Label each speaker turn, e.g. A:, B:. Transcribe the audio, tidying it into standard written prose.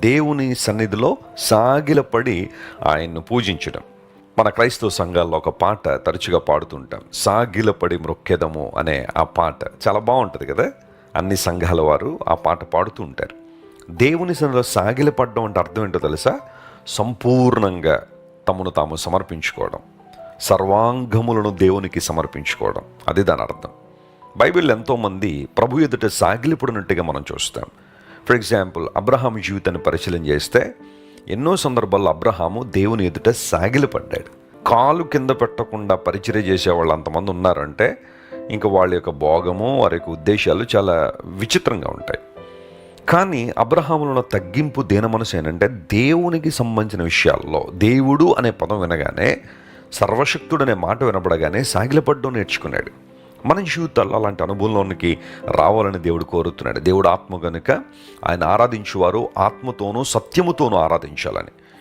A: దేవుని సన్నిధిలో సాగిలపడి ఆయన్ను పూజించడం. మన క్రైస్తవ సంఘాల్లో ఒక పాట తరచుగా పాడుతుంటాం, సాగిలపడి మ్రొక్కెదము అనే ఆ పాట చాలా బాగుంటుంది కదా. అన్ని సంఘాల వారు ఆ పాట పాడుతూ ఉంటారు. దేవుని సన్నిధిలో సాగిలపడడం అంటే అర్థం ఏంటో తెలుసా? సంపూర్ణంగా తమను తాము సమర్పించుకోవడం, సర్వాంగములను దేవునికి సమర్పించుకోవడం, అది దాని అర్థం. బైబిల్ ఎంతోమంది ప్రభు ఎదుట సాగిలిపడినట్టుగా మనం చూస్తాం. ఫర్ ఎగ్జాంపుల్, అబ్రహాం జీవితాన్ని పరిశీలన చేస్తే ఎన్నో సందర్భాల్లో అబ్రహాము దేవుని ఎదుట సాగిలపడ్డాడు. కాలు కింద పెట్టకుండా పరిచర్య చేసేవాళ్ళు అంతమంది ఉన్నారంటే ఇంకా వాళ్ళ యొక్క భోగము, వారి యొక్క ఉద్దేశాలు చాలా విచిత్రంగా ఉంటాయి. కానీ అబ్రహాములో ఉన్న తగ్గింపు దేన మనసు ఏంటంటే, దేవునికి సంబంధించిన విషయాల్లో దేవుడు అనే పదం వినగానే, సర్వశక్తుడు అనే మాట వినపడగానే సాగిలపడడం నేర్చుకున్నాడు. మన జీవితాల్లో అలాంటి అనుభవంలోనికి రావాలని దేవుడు కోరుతున్నాడు. దేవుడు ఆత్మ కనుక ఆయన ఆరాధించువారు ఆత్మతోనూ సత్యముతోనూ ఆరాధించాలని.